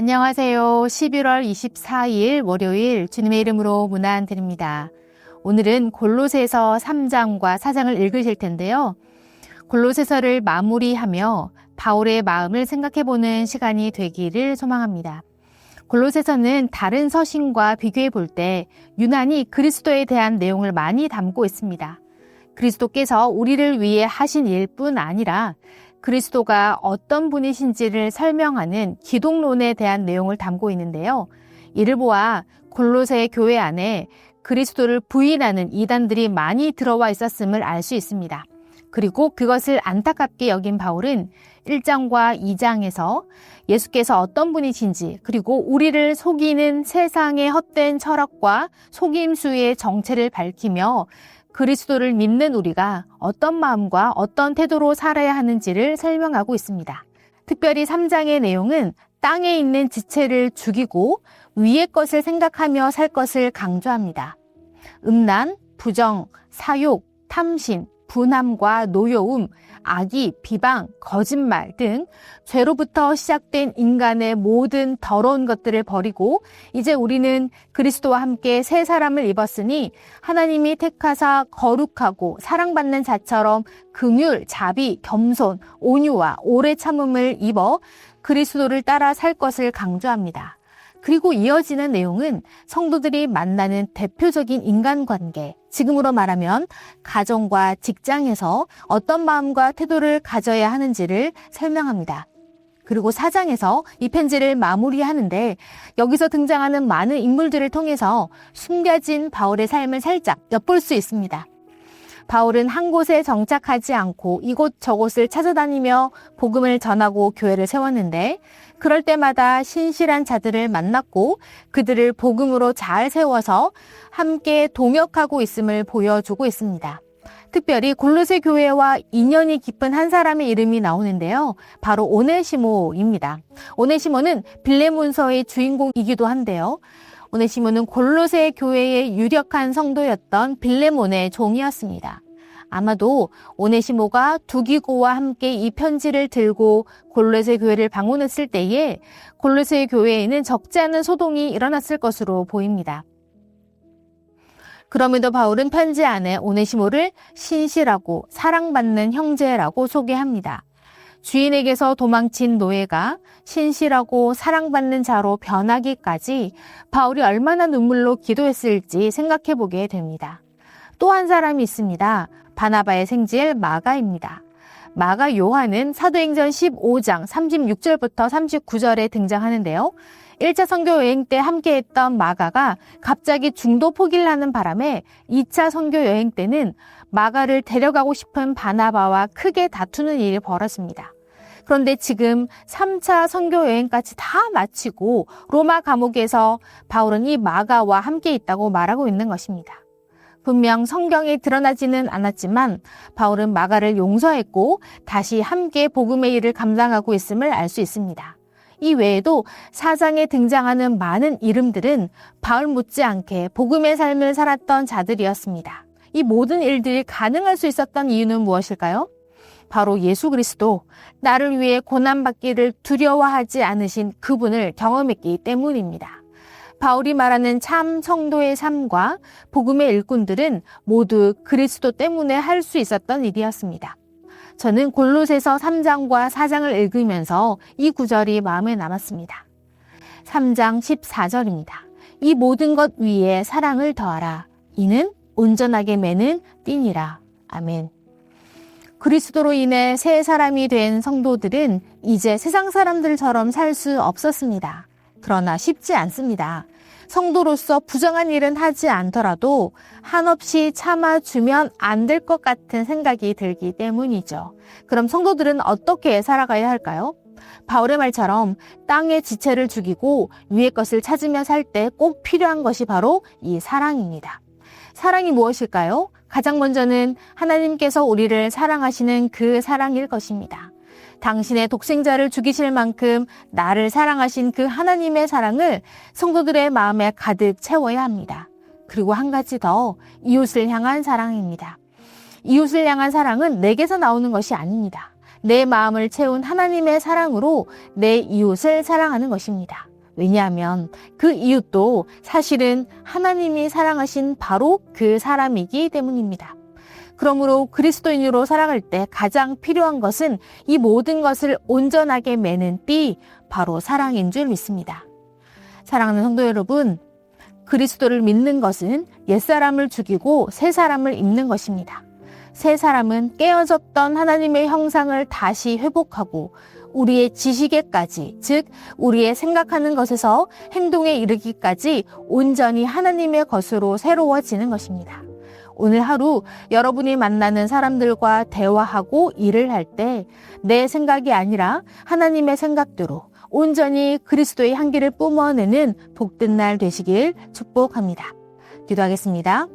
안녕하세요. 11월 24일 월요일 주님의 이름으로 문안 드립니다. 오늘은 골로새서 3장과 4장을 읽으실 텐데요. 골로새서를 마무리하며 바울의 마음을 생각해보는 시간이 되기를 소망합니다. 골로새서는 다른 서신과 비교해 볼 때 유난히 그리스도에 대한 내용을 많이 담고 있습니다. 그리스도께서 우리를 위해 하신 일뿐 아니라 그리스도가 어떤 분이신지를 설명하는 기독론에 대한 내용을 담고 있는데요. 이를 보아 골로새 교회 안에 그리스도를 부인하는 이단들이 많이 들어와 있었음을 알 수 있습니다. 그리고 그것을 안타깝게 여긴 바울은 1장과 2장에서 예수께서 어떤 분이신지, 그리고 우리를 속이는 세상의 헛된 철학과 속임수의 정체를 밝히며 그리스도를 믿는 우리가 어떤 마음과 어떤 태도로 살아야 하는지를 설명하고 있습니다. 특별히 3장의 내용은 땅에 있는 지체를 죽이고 위의 것을 생각하며 살 것을 강조합니다. 음란, 부정, 사욕, 탐심, 분함과 노여움, 악의, 비방, 거짓말 등 죄로부터 시작된 인간의 모든 더러운 것들을 버리고 이제 우리는 그리스도와 함께 새 사람을 입었으니 하나님이 택하사 거룩하고 사랑받는 자처럼 긍휼, 자비, 겸손, 온유와 오래 참음을 입어 그리스도를 따라 살 것을 강조합니다. 그리고 이어지는 내용은 성도들이 만나는 대표적인 인간관계, 지금으로 말하면 가정과 직장에서 어떤 마음과 태도를 가져야 하는지를 설명합니다. 그리고 4장에서 이 편지를 마무리하는데 여기서 등장하는 많은 인물들을 통해서 숨겨진 바울의 삶을 살짝 엿볼 수 있습니다. 바울은 한 곳에 정착하지 않고 이곳저곳을 찾아다니며 복음을 전하고 교회를 세웠는데 그럴 때마다 신실한 자들을 만났고 그들을 복음으로 잘 세워서 함께 동역하고 있음을 보여주고 있습니다. 특별히 골로새 교회와 인연이 깊은 한 사람의 이름이 나오는데요. 바로 오네시모입니다. 오네시모는 빌레몬서의 주인공이기도 한데요. 오네시모는 골로새 교회의 유력한 성도였던 빌레몬의 종이었습니다. 아마도 오네시모가 두기고와 함께 이 편지를 들고 골로새 교회를 방문했을 때에 골로새 교회에는 적지 않은 소동이 일어났을 것으로 보입니다. 그럼에도 바울은 편지 안에 오네시모를 신실하고 사랑받는 형제라고 소개합니다. 주인에게서 도망친 노예가 신실하고 사랑받는 자로 변하기까지 바울이 얼마나 눈물로 기도했을지 생각해 보게 됩니다. 또 한 사람이 있습니다. 바나바의 생질 마가입니다. 마가 요한은 사도행전 15장 36절부터 39절에 등장하는데요. 1차 선교 여행 때 함께했던 마가가 갑자기 중도 포기를 하는 바람에 2차 선교 여행 때는 마가를 데려가고 싶은 바나바와 크게 다투는 일이 벌어집니다. 그런데 지금 3차 선교 여행까지 다 마치고 로마 감옥에서 바울은 이 마가와 함께 있다고 말하고 있는 것입니다. 분명 성경에 드러나지는 않았지만 바울은 마가를 용서했고 다시 함께 복음의 일을 감당하고 있음을 알 수 있습니다. 이 외에도 4장에 등장하는 많은 이름들은 바울 못지않게 복음의 삶을 살았던 자들이었습니다. 이 모든 일들이 가능할 수 있었던 이유는 무엇일까요? 바로 예수 그리스도, 나를 위해 고난받기를 두려워하지 않으신 그분을 경험했기 때문입니다. 바울이 말하는 참 성도의 삶과 복음의 일꾼들은 모두 그리스도 때문에 할 수 있었던 일이었습니다. 저는 골로새서 3장과 4장을 읽으면서 이 구절이 마음에 남았습니다. 3장 14절입니다. 이 모든 것 위에 사랑을 더하라. 이는 온전하게 매는 띠니라. 아멘. 그리스도로 인해 새 사람이 된 성도들은 이제 세상 사람들처럼 살 수 없었습니다. 그러나 쉽지 않습니다. 성도로서 부정한 일은 하지 않더라도 한없이 참아주면 안 될 것 같은 생각이 들기 때문이죠. 그럼 성도들은 어떻게 살아가야 할까요? 바울의 말처럼 땅의 지체를 죽이고 위의 것을 찾으며 살 때 꼭 필요한 것이 바로 이 사랑입니다. 사랑이 무엇일까요? 가장 먼저는 하나님께서 우리를 사랑하시는 그 사랑일 것입니다. 당신의 독생자를 죽이실 만큼 나를 사랑하신 그 하나님의 사랑을 성도들의 마음에 가득 채워야 합니다. 그리고 한 가지 더, 이웃을 향한 사랑입니다. 이웃을 향한 사랑은 내게서 나오는 것이 아닙니다. 내 마음을 채운 하나님의 사랑으로 내 이웃을 사랑하는 것입니다. 왜냐하면 그 이유도 사실은 하나님이 사랑하신 바로 그 사람이기 때문입니다. 그러므로 그리스도인으로 살아갈 때 가장 필요한 것은 이 모든 것을 온전하게 매는 띠, 바로 사랑인 줄 믿습니다. 사랑하는 성도 여러분, 그리스도를 믿는 것은 옛사람을 죽이고 새 사람을 입는 것입니다. 새 사람은 깨어졌던 하나님의 형상을 다시 회복하고 우리의 지식에까지, 즉 우리의 생각하는 것에서 행동에 이르기까지 온전히 하나님의 것으로 새로워지는 것입니다. 오늘 하루 여러분이 만나는 사람들과 대화하고 일을 할 때 내 생각이 아니라 하나님의 생각대로 온전히 그리스도의 향기를 뿜어내는 복된 날 되시길 축복합니다. 기도하겠습니다.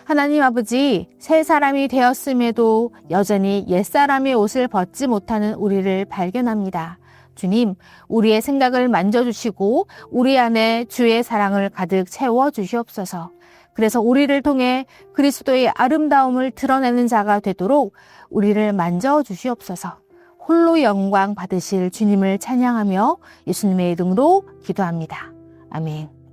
하나님 아버지, 새 사람이 되었음에도 여전히 옛사람의 옷을 벗지 못하는 우리를 발견합니다. 주님, 우리의 생각을 만져주시고 우리 안에 주의 사랑을 가득 채워주시옵소서. 그래서 우리를 통해 그리스도의 아름다움을 드러내는 자가 되도록 우리를 만져주시옵소서. 홀로 영광 받으실 주님을 찬양하며 예수님의 이름으로 기도합니다. 아멘.